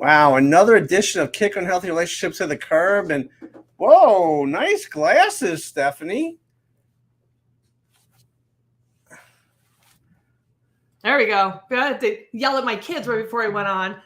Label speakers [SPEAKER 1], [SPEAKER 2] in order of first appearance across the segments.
[SPEAKER 1] Wow, another edition of Kick Unhealthy Relationships to the Curb. And whoa, nice glasses, Stephanie.
[SPEAKER 2] There we go. I had to yell at my kids right before I went on.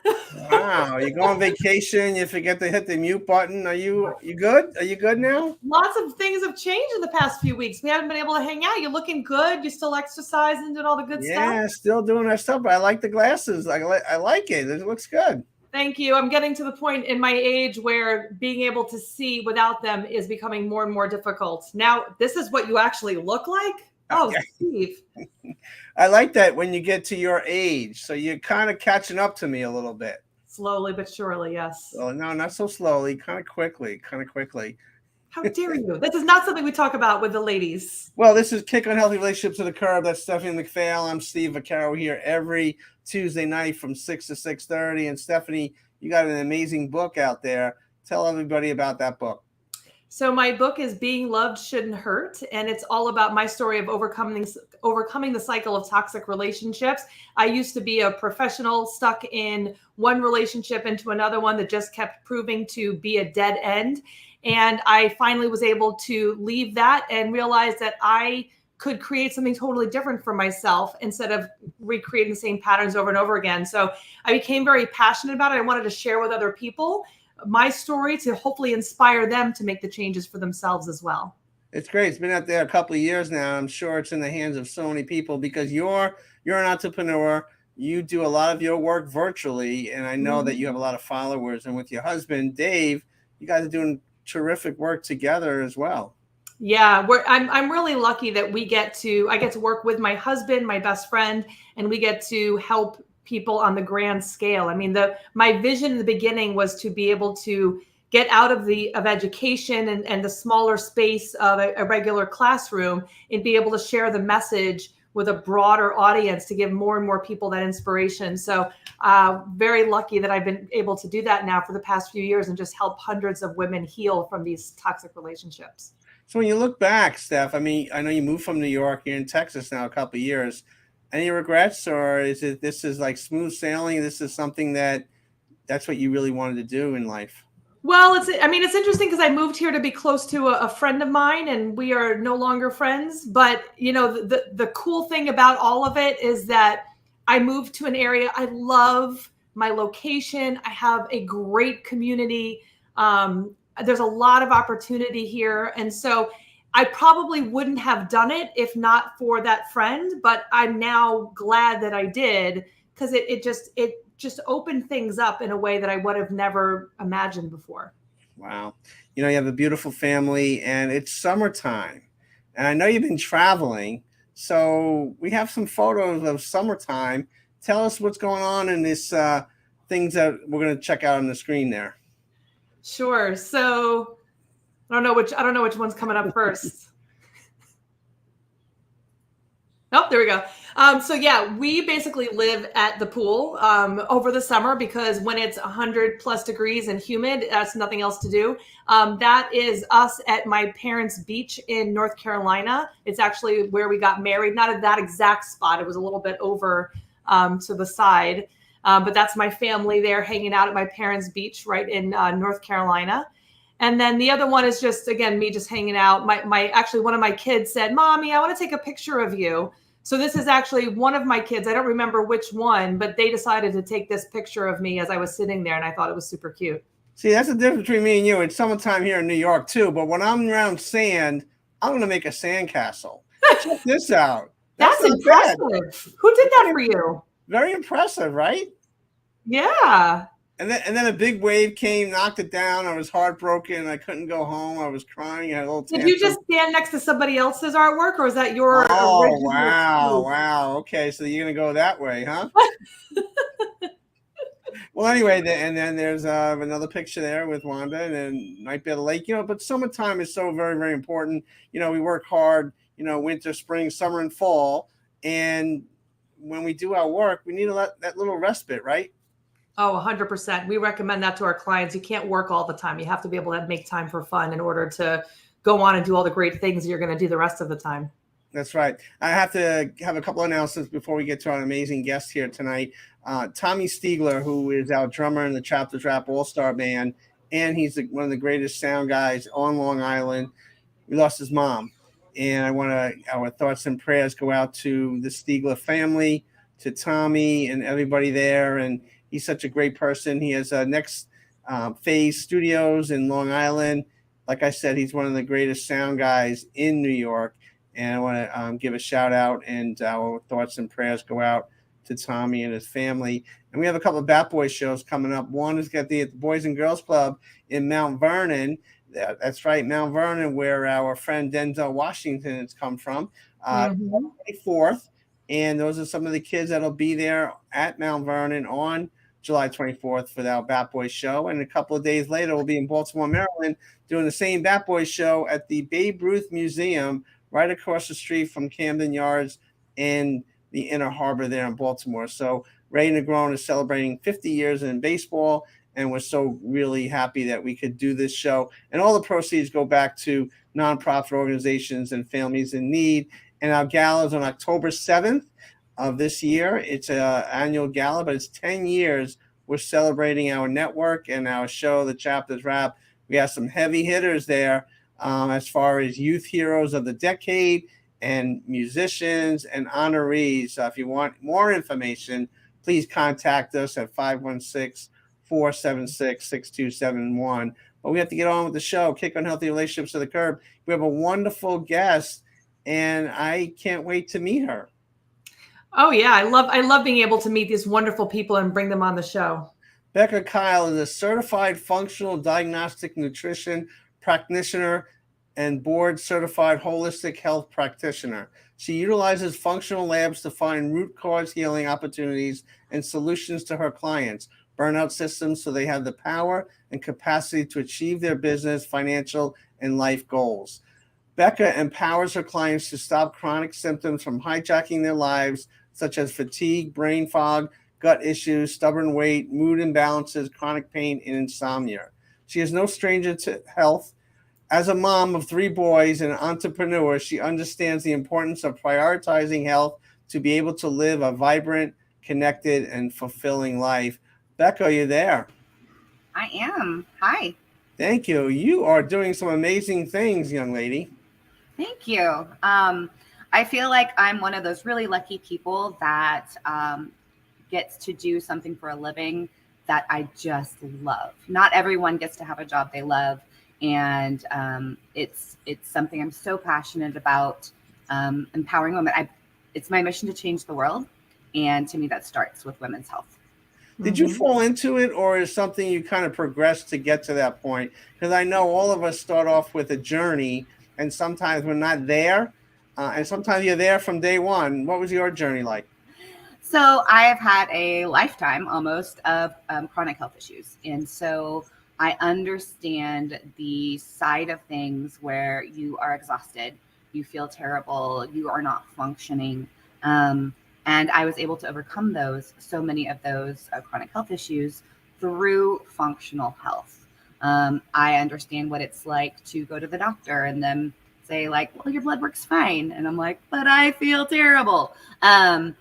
[SPEAKER 1] Wow, you go on vacation, you forget to hit the mute button. Are you good? Are you good now?
[SPEAKER 2] Lots of things have changed in the past few weeks. We haven't been able to hang out. You're looking good. You're still exercising, doing all the good stuff.
[SPEAKER 1] Yeah, still doing our stuff, but I like the glasses. I like it. It looks good.
[SPEAKER 2] Thank you. I'm getting to the point in my age where being able to see without them is becoming more and more difficult. Now, this is what you actually look like? Oh, Steve.
[SPEAKER 1] I like that when you get to your age. So you're kind of catching up to me a little bit.
[SPEAKER 2] Slowly but surely, yes.
[SPEAKER 1] Oh, no, not so slowly. Kind of quickly.
[SPEAKER 2] How dare you? This is not something we talk about with the ladies.
[SPEAKER 1] Well, this is Kick Unhealthy Relationships to the Curb. That's Stephanie McPhail. I'm Steve Vaccaro here every Tuesday night from 6 to 6:30. And Stephanie, you got an amazing book out there. Tell everybody about that book.
[SPEAKER 2] So my book is Being Loved Shouldn't Hurt, and it's all about my story of overcoming the cycle of toxic relationships. I used to be a professional stuck in one relationship into another one that just kept proving to be a dead end. And I finally was able to leave that and realize that I could create something totally different for myself instead of recreating the same patterns over and over again. So I became very passionate about it. I wanted to share with other people my story to hopefully inspire them to make the changes for themselves as well.
[SPEAKER 1] It's great. It's been out there a couple of years now. I'm sure it's in the hands of so many people because you're an entrepreneur. You do a lot of your work virtually, and I know that you have a lot of followers. And with your husband, Dave, you guys are doing terrific work together as well.
[SPEAKER 2] Yeah, I'm really lucky that I get to work with my husband, my best friend, and we get to help people on the grand scale. I mean, my vision in the beginning was to be able to get out of education and the smaller space of a regular classroom and be able to share the message with a broader audience to give more and more people that inspiration. So very lucky that I've been able to do that now for the past few years and just help hundreds of women heal from these toxic relationships.
[SPEAKER 1] So when you look back, Steph, I mean, I know you moved from New York, you're in Texas now a couple of years. Any regrets, or this is like smooth sailing? This is something that's what you really wanted to do in life?
[SPEAKER 2] Well, it's interesting because I moved here to be close to a friend of mine, and we are no longer friends. But, you know, the cool thing about all of it is that I moved to an area. I love my location. I have a great community. There's a lot of opportunity here. And so I probably wouldn't have done it if not for that friend, but I'm now glad that I did because it just opened things up in a way that I would have never imagined before.
[SPEAKER 1] Wow. You know, you have a beautiful family and it's summertime. And I know you've been traveling. So we have some photos of summertime. Tell us what's going on in this things that we're going to check out on the screen there.
[SPEAKER 2] Sure. So I don't know which one's coming up first. Oh, there we go. So yeah, we basically live at the pool over the summer because when it's 100+ degrees and humid, that's nothing else to do. That is us at my parents' beach in North Carolina. It's actually where we got married, not at that exact spot. It was a little bit over to the side. But that's my family there hanging out at my parents' beach right in North Carolina. And then the other one is just, again, me just hanging out. Actually, one of my kids said, "Mommy, I want to take a picture of you." So this is actually one of my kids. I don't remember which one, but they decided to take this picture of me as I was sitting there, and I thought it was super cute.
[SPEAKER 1] See, that's the difference between me and you. It's summertime here in New York, too. But when I'm around sand, I'm going to make a sandcastle. Check this out.
[SPEAKER 2] That's impressive. Bad. Who did that for you?
[SPEAKER 1] Very impressive, right?
[SPEAKER 2] Yeah.
[SPEAKER 1] And then a big wave came, knocked it down. I was heartbroken. I couldn't go home. I was crying. I had a little tantrum.
[SPEAKER 2] Did you just stand next to somebody else's artwork, or is that your original?
[SPEAKER 1] Oh, wow. Okay, so you're going to go that way, huh? Well, anyway, and then there's another picture there with Wanda and then Night by the Lake. You know, but summertime is so very, very important. You know, we work hard, you know, winter, spring, summer, and fall. And when we do our work, we need that little respite, right?
[SPEAKER 2] Oh, 100%. We recommend that to our clients. You can't work all the time. You have to be able to make time for fun in order to go on and do all the great things you're going to do the rest of the time.
[SPEAKER 1] That's right. I have to have a couple of announcements before we get to our amazing guest here tonight. Tommy Stiegler, who is our drummer in the Chapters Rap All-Star Band, and he's one of the greatest sound guys on Long Island. We lost his mom, and our thoughts and prayers go out to the Stiegler family, to Tommy and everybody there. And he's such a great person. He has Next Phase Studios in Long Island. Like I said, he's one of the greatest sound guys in New York. And I want to give a shout out, and our thoughts and prayers go out to Tommy and his family. And we have a couple of Bat Boys shows coming up. One is at the Boys and Girls Club in Mount Vernon. That's right, Mount Vernon, where our friend Denzel Washington has come from. 24th. And those are some of the kids that'll be there at Mount Vernon on July 24th for our Bat Boys show. And a couple of days later, we'll be in Baltimore, Maryland, doing the same Bat Boys show at the Babe Ruth Museum right across the street from Camden Yards and the Inner Harbor there in Baltimore. So Ray Negron is celebrating 50 years in baseball, and we're so really happy that we could do this show. And all the proceeds go back to nonprofit organizations and families in need. And our gala is on October 7th of this year. It's an annual gala, but it's 10 years. We're celebrating our network and our show, The Chapters Rap. We have some heavy hitters there as far as youth heroes of the decade and musicians and honorees. If you want more information, please contact us at 516-476-6271. But we have to get on with the show. Kick Unhealthy Relationships to the Curb. We have a wonderful guest, and I can't wait to meet her.
[SPEAKER 2] Oh yeah, I love being able to meet these wonderful people and bring them on the show.
[SPEAKER 1] Becca Kyle is a certified functional diagnostic nutrition practitioner and board certified holistic health practitioner. She utilizes functional labs to find root cause healing opportunities and solutions to her clients' burnout systems, so they have the power and capacity to achieve their business, financial, and life goals. Becca empowers her clients to stop chronic symptoms from hijacking their lives, such as fatigue, brain fog, gut issues, stubborn weight, mood imbalances, chronic pain, and insomnia. She is no stranger to health. As a mom of 3 boys and an entrepreneur, she understands the importance of prioritizing health to be able to live a vibrant, connected, and fulfilling life. Becca, are you there?
[SPEAKER 3] I am. Hi.
[SPEAKER 1] Thank you. You are doing some amazing things, young lady.
[SPEAKER 3] Thank you. I feel like I'm one of those really lucky people that gets to do something for a living that I just love. Not everyone gets to have a job they love. And it's something I'm so passionate about, empowering women. It's my mission to change the world. And to me, that starts with women's health.
[SPEAKER 1] Did you fall into it, or is something you kind of progressed to get to that point? Because I know all of us start off with a journey, and sometimes we're not there, and sometimes you're there from day one. What was your journey like?
[SPEAKER 3] So I have had a lifetime almost of chronic health issues. And so I understand the side of things where you are exhausted, you feel terrible, you are not functioning. And I was able to overcome so many of those chronic health issues through functional health. I understand what it's like to go to the doctor and then say like, well, your blood work's fine. And I'm like, but I feel terrible. And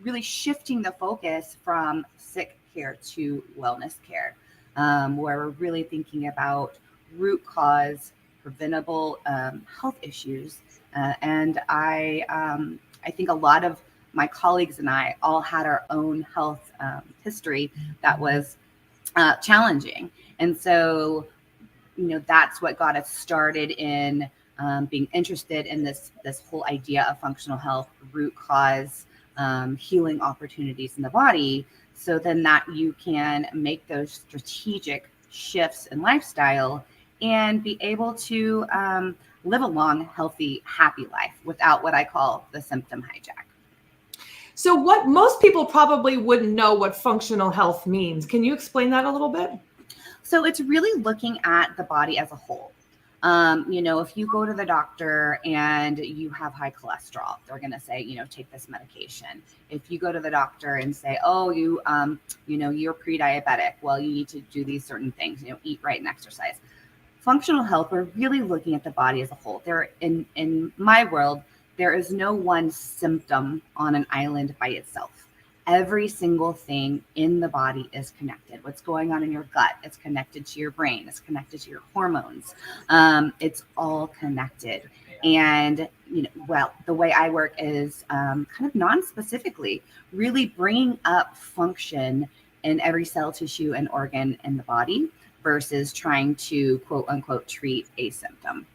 [SPEAKER 3] really shifting the focus from sick care to wellness care, where we're really thinking about root cause, preventable health issues. And I think a lot of my colleagues and I all had our own health history that was challenging. And so, that's what got us started in being interested in this whole idea of functional health, root cause, healing opportunities in the body, so then that you can make those strategic shifts in lifestyle and be able to live a long, healthy, happy life without what I call the symptom hijack.
[SPEAKER 2] So what most people probably wouldn't know what functional health means. Can you explain that a little bit?
[SPEAKER 3] So it's really looking at the body as a whole. If you go to the doctor and you have high cholesterol, they're going to say, take this medication. If you go to the doctor and say, oh, you're pre-diabetic, well, you need to do these certain things, eat right and exercise. functional health, we're really looking at the body as a whole. In my world, there is no one symptom on an island by itself. Every single thing in the body is connected. What's going on in your gut, it's connected to your brain, it's connected to your hormones. It's all connected. And, well, the way I work is kind of non-specifically, really bringing up function in every cell, tissue, and organ in the body versus trying to quote unquote treat a symptom.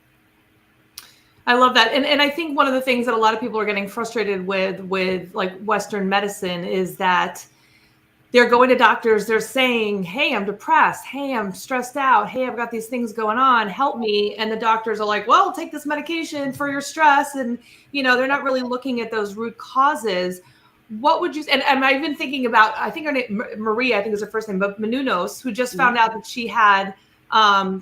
[SPEAKER 2] I love that. And I think one of the things that a lot of people are getting frustrated with like Western medicine is that they're going to doctors, they're saying, hey, I'm depressed. Hey, I'm stressed out. Hey, I've got these things going on. Help me. And the doctors are like, well, take this medication for your stress. And, they're not really looking at those root causes. What would you, and I've been thinking about, I think her name, Maria, I think is her first name, but Menounos, who just found out that she had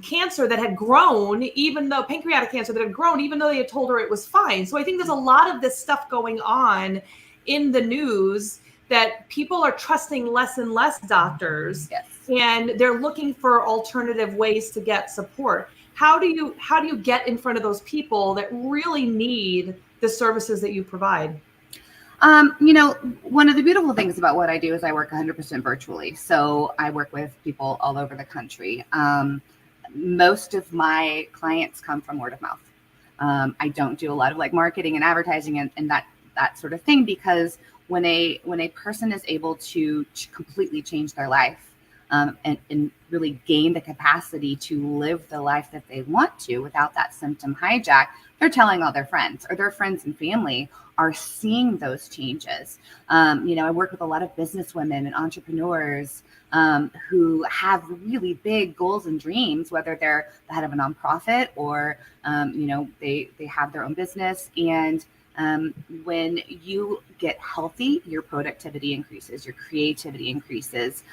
[SPEAKER 2] cancer that had grown, even though pancreatic cancer that had grown, even though they had told her it was fine. So I think there's a lot of this stuff going on in the news that people are trusting less and less doctors.
[SPEAKER 3] Yes.
[SPEAKER 2] And they're looking for alternative ways to get support. How do you get in front of those people that really need the services that you provide?
[SPEAKER 3] One of the beautiful things about what I do is I work 100% virtually. So I work with people all over the country. Most of my clients come from word of mouth. I don't do a lot of like marketing and advertising and that sort of thing, because when a person is able to completely change their life and really gain the capacity to live the life that they want to without that symptom hijack, they're telling all their friends, or their friends and family are seeing those changes. I work with a lot of business women and entrepreneurs who have really big goals and dreams, whether they're the head of a nonprofit or, they have their own business. And when you get healthy, your productivity increases, your creativity increases.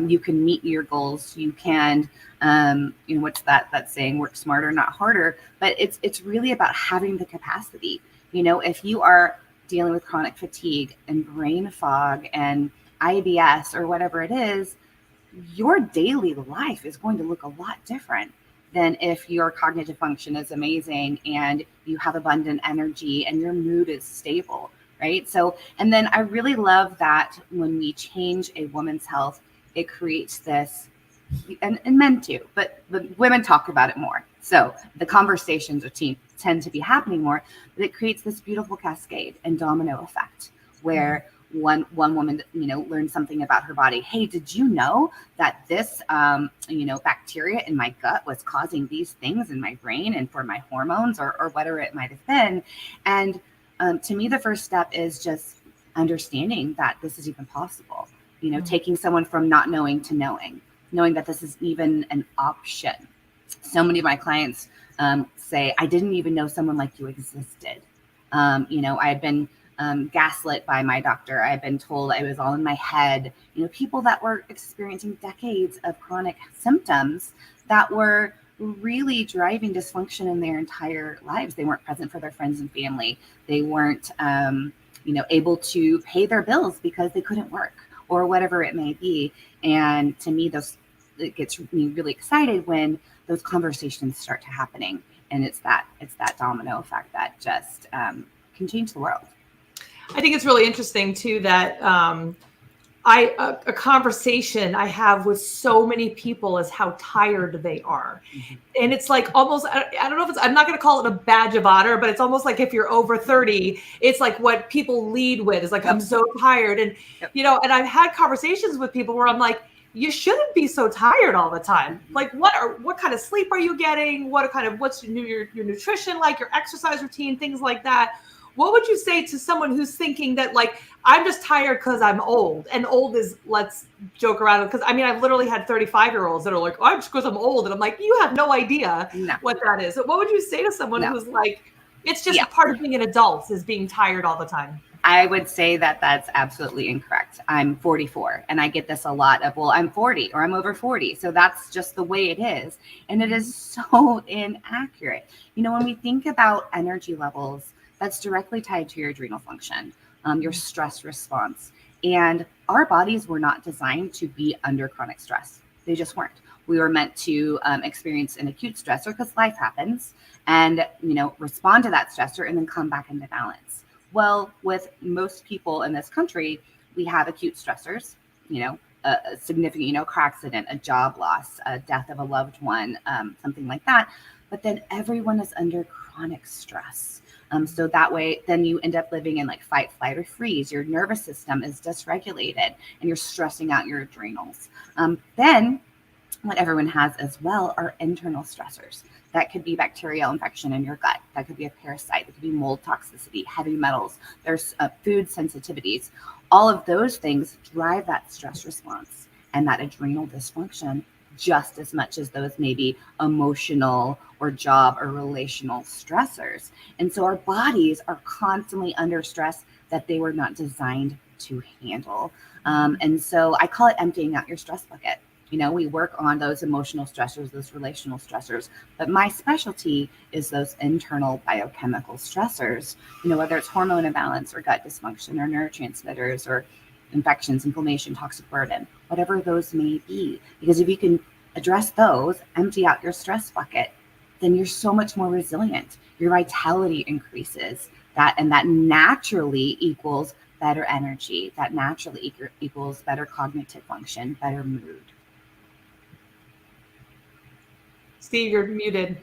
[SPEAKER 3] You can meet your goals. You can, what's that saying? Work smarter, not harder. But it's really about having the capacity. If you are dealing with chronic fatigue and brain fog and IBS or whatever it is, your daily life is going to look a lot different than if your cognitive function is amazing and you have abundant energy and your mood is stable, right? So, and then I really love that when we change a woman's health, it creates this, and men too, but women talk about it more. So the conversations tend to be happening more, but it creates this beautiful cascade and domino effect where one woman, learns something about her body. Hey, did you know that this, bacteria in my gut was causing these things in my brain and for my hormones or whatever it might have been? And to me, the first step is just understanding that this is even possible. Taking someone from not knowing to knowing that this is even an option. So many of my clients say, I didn't even know someone like you existed. I had been gaslit by my doctor. I've been told I was all in my head. People that were experiencing decades of chronic symptoms that were really driving dysfunction in their entire lives. They weren't present for their friends and family. They weren't, able to pay their bills because they couldn't work or whatever it may be. And to me, it gets me really excited when those conversations start happening. And it's that domino effect that just can change the world.
[SPEAKER 2] I think it's really interesting too that a conversation I have with so many people is how tired they are. Mm-hmm. And it's like almost, I don't know if I'm not going to call it a badge of honor, but it's almost like if you're over 30, it's like what people lead with is like, I'm so tired. And, and I've had conversations with people where I'm like, you shouldn't be so tired all the time. Like what kind of sleep are you getting? What's your nutrition like, your exercise routine, things like that. What would you say to someone who's thinking that like, I'm just tired because I'm old, and old is, let's joke around, because I've literally had 35-year-olds that are like, oh, just because I'm old. And I'm like, you have no idea what that is. So what would you say to someone who's like, it's just part of being an adult is being tired all the time?
[SPEAKER 3] I would say that that's absolutely incorrect. I'm 44 and I get this a lot of, well, I'm 40 or I'm over 40. So that's just the way it is. And it is so inaccurate. When we think about energy levels, that's directly tied to your adrenal function, your stress response. And our bodies were not designed to be under chronic stress. They just weren't. We were meant to experience an acute stressor because life happens, and respond to that stressor and then come back into balance. Well, with most people in this country, we have acute stressors, a significant, car accident, a job loss, a death of a loved one, something like that. But then everyone is under chronic stress. So that way, then you end up living in like fight, flight, or freeze. Your nervous system is dysregulated and you're stressing out your adrenals. Then what everyone has as well are internal stressors. That could be bacterial infection in your gut. That could be a parasite. That could be mold toxicity, heavy metals. There's food sensitivities. All of those things drive that stress response and that adrenal dysfunction just as much as those maybe emotional or job or relational stressors. And so our bodies are constantly under stress that they were not designed to handle. And so I call it emptying out your stress bucket. We work on those emotional stressors, those relational stressors, but my specialty is those internal biochemical stressors, whether it's hormone imbalance or gut dysfunction or neurotransmitters or infections, inflammation, toxic burden, whatever those may be. Because if you can address those, empty out your stress bucket, then you're so much more resilient. Your vitality increases, and that naturally equals better energy. That naturally equals better cognitive function, better mood.
[SPEAKER 2] Steve, you're muted.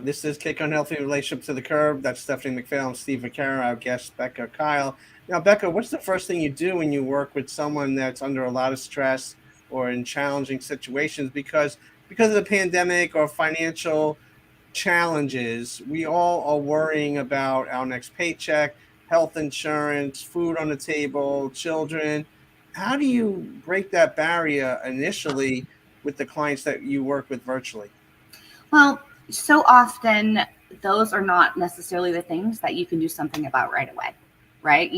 [SPEAKER 1] This is Kick Unhealthy Relationship to the Curb. That's Stephanie McPhail, Steve Vaquera, our guest, Becca Kyle. Now, Becca, what's the first thing you do when you work with someone that's under a lot of stress or in challenging situations? Because of the pandemic or financial challenges, we all are worrying about our next paycheck, health insurance, food on the table, children. How do you break that barrier initially with the clients that you work with virtually?
[SPEAKER 3] Well, so often those are not necessarily the things that you can do something about right away, right?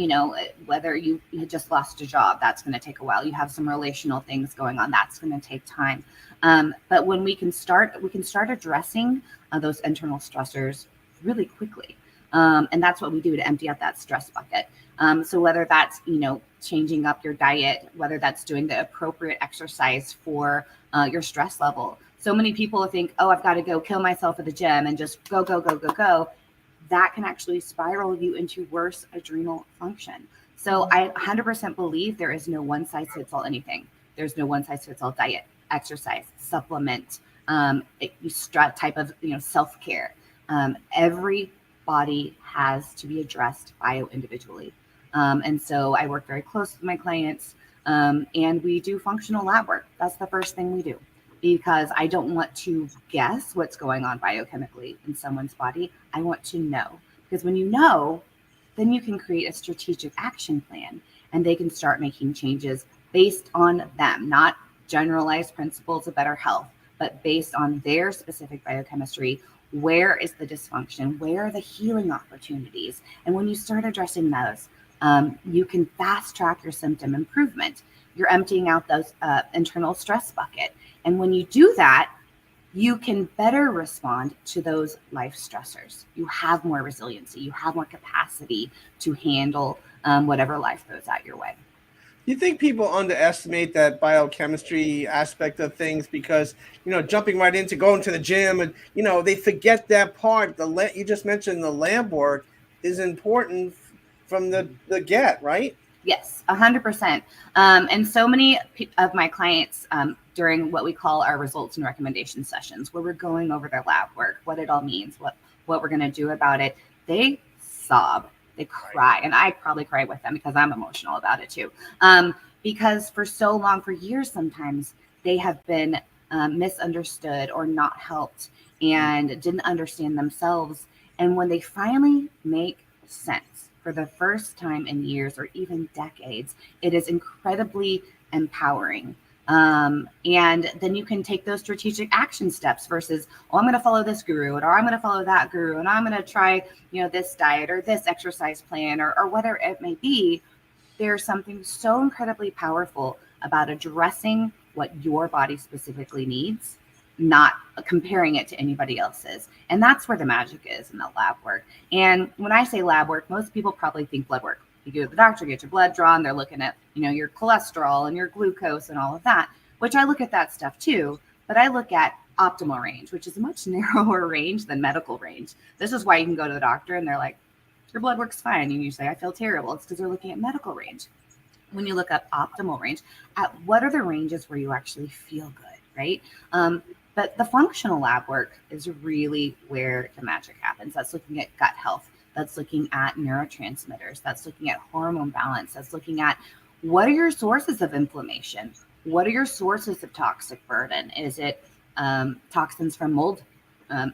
[SPEAKER 3] Whether you had just lost a job, that's going to take a while. You have some relational things going on, that's going to take time. But when we can start addressing those internal stressors really quickly. And that's what we do to empty out that stress bucket. So whether that's, changing up your diet, whether that's doing the appropriate exercise for your stress level. So many people think, oh, I've got to go kill myself at the gym and just go. That can actually spiral you into worse adrenal function. So I 100% believe there is no one size fits all anything. There's no one size fits all diet, exercise, supplement, type of self-care. Every body has to be addressed individually. And so I work very close with my clients, and we do functional lab work. That's the first thing we do, because I don't want to guess what's going on biochemically in someone's body. I want to know, because when you know, then you can create a strategic action plan and they can start making changes based on them, not generalized principles of better health, but based on their specific biochemistry. Where is the dysfunction? Where are the healing opportunities? And when you start addressing those, you can fast track your symptom improvement. You're emptying out those internal stress bucket. And when you do that, you can better respond to those life stressors. You have more resiliency. You have more capacity to handle whatever life throws out your way.
[SPEAKER 1] Do you think people underestimate that biochemistry aspect of things? Because, jumping right into going to the gym and, they forget that part. You just mentioned the lab work is important from the get, right?
[SPEAKER 3] Yes, 100%. And so many of my clients during what we call our results and recommendation sessions, where we're going over their lab work, what it all means, what we're going to do about it, they sob, they cry. And I probably cry with them because I'm emotional about it too. Because for so long, for years, sometimes they have been misunderstood or not helped and didn't understand themselves. And when they finally make sense for the first time in years or even decades, it is incredibly empowering. And then you can take those strategic action steps versus, I'm going to follow this guru, or I'm going to follow that guru, and I'm going to try, this diet or this exercise plan or whatever it may be. There's something so incredibly powerful about addressing what your body specifically needs, not comparing it to anybody else's. And that's where the magic is in the lab work. And when I say lab work, most people probably think blood work. You go to the doctor, get your blood drawn, they're looking at, your cholesterol and your glucose and all of that. which I look at that stuff too, but I look at optimal range, which is a much narrower range than medical range. This is why you can go to the doctor and they're like, your blood work's fine. And you say, I feel terrible. It's because they're looking at medical range. When you look up optimal range, at what are the ranges where you actually feel good, right? But the functional lab work is really where the magic happens. That's looking at gut health. That's looking at neurotransmitters. That's looking at hormone balance. That's looking at what are your sources of inflammation? What are your sources of toxic burden? Is it toxins from mold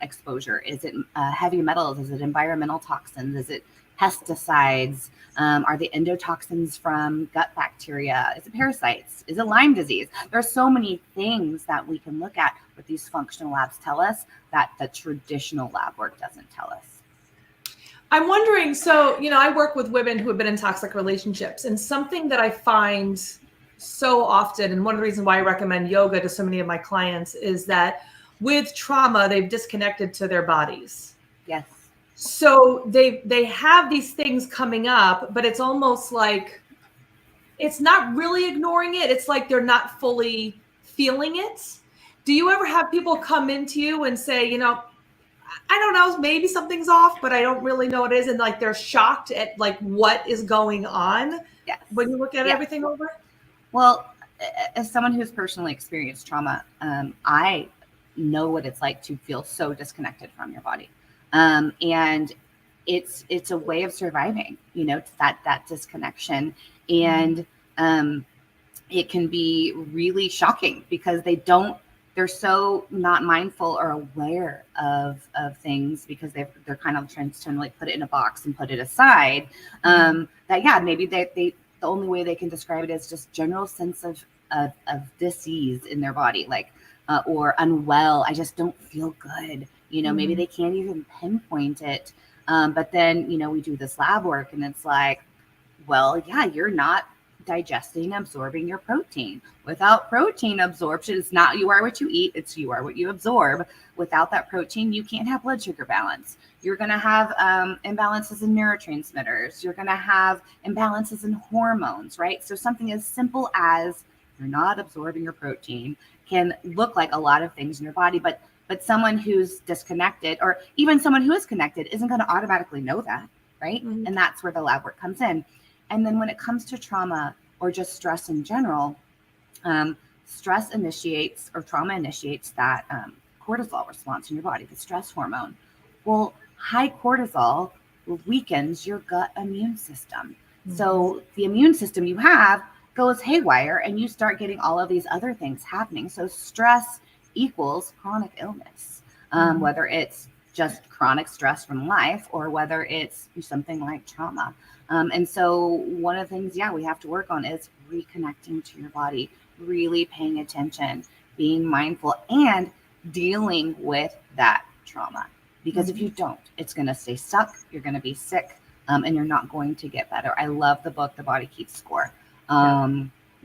[SPEAKER 3] exposure? Is it heavy metals? Is it environmental toxins? Is it pesticides? Are the endotoxins from gut bacteria? Is it parasites? Is it Lyme disease? There are so many things that we can look at what these functional labs tell us that the traditional lab work doesn't tell us.
[SPEAKER 2] I'm wondering, so, I work with women who have been in toxic relationships, and something that I find so often, and one of the reasons why I recommend yoga to so many of my clients, is that with trauma, they've disconnected to their bodies.
[SPEAKER 3] Yes.
[SPEAKER 2] So they have these things coming up, but it's almost like it's not really ignoring it. It's like they're not fully feeling it. Do you ever have people come into you and say, I don't know, maybe something's off, but I don't really know what it is. And like, they're shocked at like what is going on when you look at everything over?
[SPEAKER 3] Well, as someone who's personally experienced trauma, I know what it's like to feel so disconnected from your body. And it's a way of surviving, that disconnection. And it can be really shocking because they're so not mindful or aware of things because they're kind of trying to like put it in a box and put it aside. Maybe the only way they can describe it is just general sense of disease in their body, like or unwell. I just don't feel good. Maybe they can't even pinpoint it. But then, we do this lab work and it's like, well, yeah, you're not digesting, absorbing your protein. Without protein absorption, it's not you are what you eat, it's you are what you absorb. Without that protein, you can't have blood sugar balance. You're going to have imbalances in neurotransmitters. You're going to have imbalances in hormones, right? So something as simple as you're not absorbing your protein can look like a lot of things in your body, but someone who's disconnected or even someone who is connected isn't going to automatically know that, right? Mm-hmm. And that's where the lab work comes in. And then when it comes to trauma or just stress in general, stress initiates or trauma initiates that cortisol response in your body, the stress hormone. Well, high cortisol weakens your gut immune system. Mm-hmm. So the immune system you have goes haywire and you start getting all of these other things happening. So stress equals chronic illness, whether it's just chronic stress from life or whether it's something like trauma. And so one of the things, we have to work on is reconnecting to your body, really paying attention, being mindful, and dealing with that trauma. Because if you don't, it's going to stay stuck. You're going to be sick, and you're not going to get better. I love the book, The Body Keeps Score.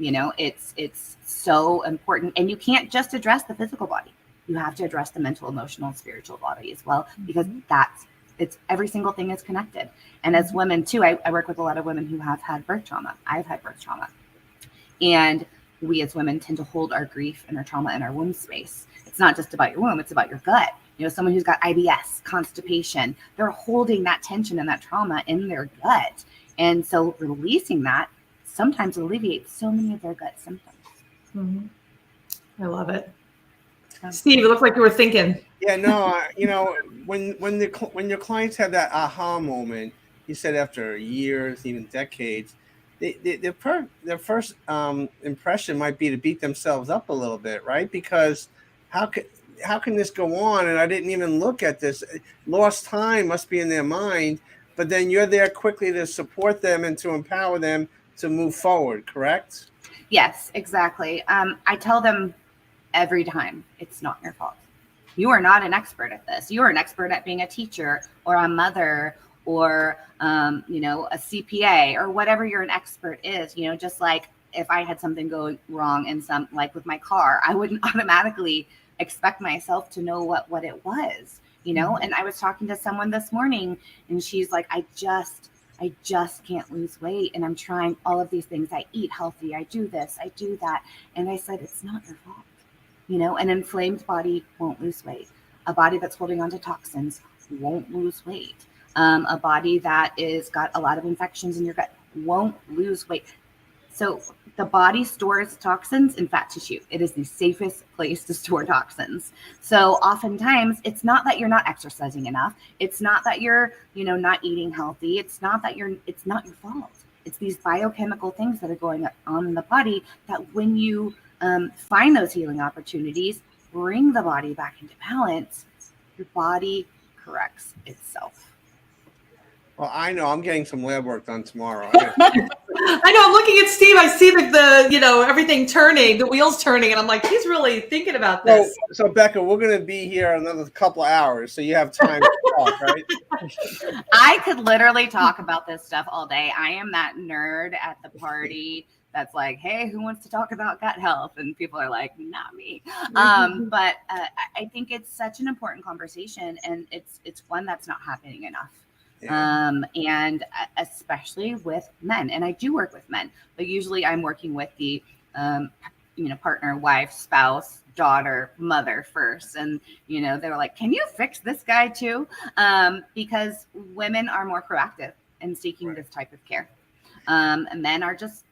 [SPEAKER 3] It's so important. And you can't just address the physical body. You have to address the mental, emotional, and spiritual body as well, because it's every single thing is connected. And as women too, I work with a lot of women who have had birth trauma. I've had birth trauma. And we as women tend to hold our grief and our trauma in our womb space. It's not just about your womb, it's about your gut. Someone who's got IBS, constipation, they're holding that tension and that trauma in their gut. And so releasing that sometimes alleviates so many of their gut symptoms.
[SPEAKER 2] Mm-hmm. I love it. Steve, it looked like you were thinking.
[SPEAKER 1] Yeah, no, when your clients have that aha moment, you said after years, even decades, their first impression might be to beat themselves up a little bit, right? Because how can this go on? And I didn't even look at this. Lost time must be in their mind, but then you're there quickly to support them and to empower them to move forward, correct?
[SPEAKER 3] Yes, exactly. I tell them every time, it's not your fault. You are not an expert at this. You are an expert at being a teacher or a mother or, a CPA or whatever you're an expert is, just like if I had something go wrong in like with my car, I wouldn't automatically expect myself to know what it was, And I was talking to someone this morning and she's like, I just can't lose weight. And I'm trying all of these things. I eat healthy. I do this. I do that. And I said, it's not your fault. An inflamed body won't lose weight. A body that's holding on to toxins won't lose weight. A body that is got a lot of infections in your gut won't lose weight. So the body stores toxins in fat tissue. It is the safest place to store toxins. So oftentimes it's not that you're not exercising enough. It's not that you're, not eating healthy. It's not your fault. It's these biochemical things that are going on in the body that when you find those healing opportunities, bring the body back into balance, your body corrects itself.
[SPEAKER 1] Well, I know I'm getting some lab work done tomorrow.
[SPEAKER 2] I know. I'm looking at Steve. I see the everything turning, the wheels turning, and I'm like, he's really thinking about this.
[SPEAKER 1] So Becca, we're going to be here another couple of hours, so you have time to talk, right?
[SPEAKER 3] I could literally talk about this stuff all day. I am that nerd at the party that's like, hey, who wants to talk about gut health? And people are like, not me. But I think it's such an important conversation, and it's one that's not happening enough. Yeah. And especially with men, and I do work with men, but usually I'm working with the, partner, wife, spouse, daughter, mother first. And, they were like, can you fix this guy too? Because women are more proactive in seeking this type of care. And men are just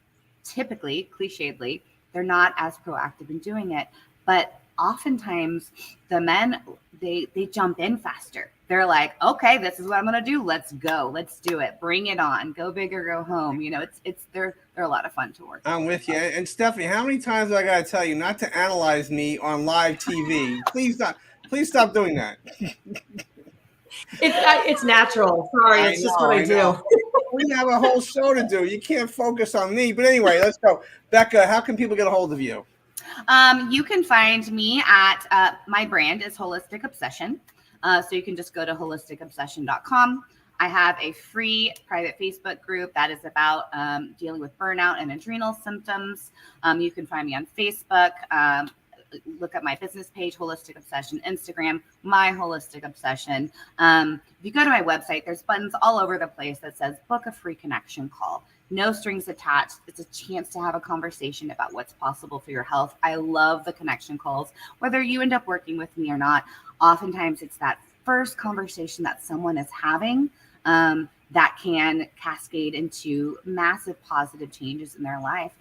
[SPEAKER 3] typically, clichédly, they're not as proactive in doing it. But oftentimes the men, they jump in faster. They're like, okay, this is what I'm going to do. Let's go. Let's do it. Bring it on. Go big or go home. They're a lot of fun to work with.
[SPEAKER 1] I'm with you. And Stephanie, how many times do I got to tell you not to analyze me on live TV? Please stop doing that.
[SPEAKER 2] It's natural. Sorry. It's just what I do.
[SPEAKER 1] We have a whole show to do. You can't focus on me. But anyway, let's go. Becca, how can people get a hold of you?
[SPEAKER 3] You can find me at my brand is Holistic Obsession. So you can just go to holisticobsession.com. I have a free private Facebook group that is about dealing with burnout and adrenal symptoms. You can find me on Facebook. Look at my business page, Holistic Obsession, Instagram, My Holistic Obsession. If you go to my website, there's buttons all over the place that says book a free connection call. No strings attached. It's a chance to have a conversation about what's possible for your health. I love the connection calls, whether you end up working with me or not. Oftentimes it's that first conversation that someone is having that can cascade into massive positive changes in their life.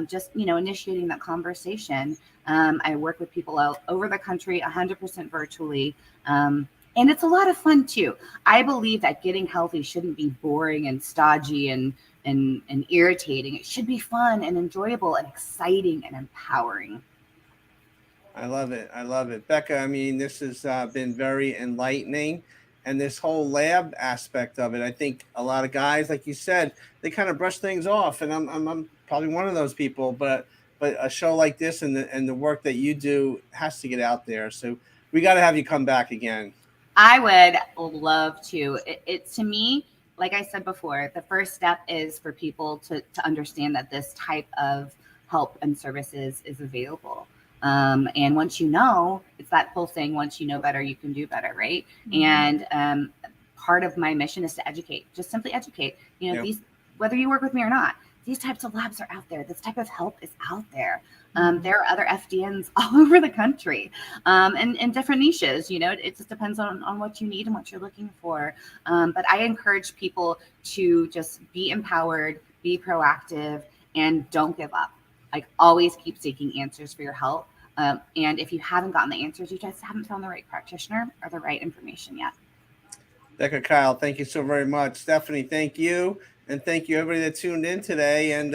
[SPEAKER 3] Just, initiating that conversation. I work with people all over the country, 100% virtually. And it's a lot of fun too. I believe that getting healthy shouldn't be boring and stodgy and irritating. It should be fun and enjoyable and exciting and empowering.
[SPEAKER 1] I love it. Becca, I mean, this has been very enlightening. And this whole lab aspect of it, I think a lot of guys, like you said, they kind of brush things off. And I'm probably one of those people, but a show like this and the work that you do has to get out there. So we got to have you come back again.
[SPEAKER 3] I would love to. It to me, like I said before, the first step is for people to understand that this type of help and services is available. And once you know, it's that whole thing, once you know better, you can do better, right? Mm-hmm. And part of my mission is to educate, just simply educate, these, whether you work with me or not, these types of labs are out there. This type of help is out there. There are other FDNs all over the country and in different niches. It just depends on what you need and what you're looking for. But I encourage people to just be empowered, be proactive, and don't give up. Like, always keep seeking answers for your health. And if you haven't gotten the answers, you just haven't found the right practitioner or the right information yet.
[SPEAKER 1] Becca Kyle, thank you so very much. Stephanie, thank you. And thank you, everybody that tuned in today. And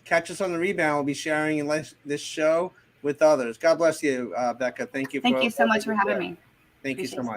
[SPEAKER 1] catch us on the rebound. We'll be sharing this show with others. God bless you, Becca. Thank you.
[SPEAKER 3] Thank you so much for having me.
[SPEAKER 1] Thank you so much.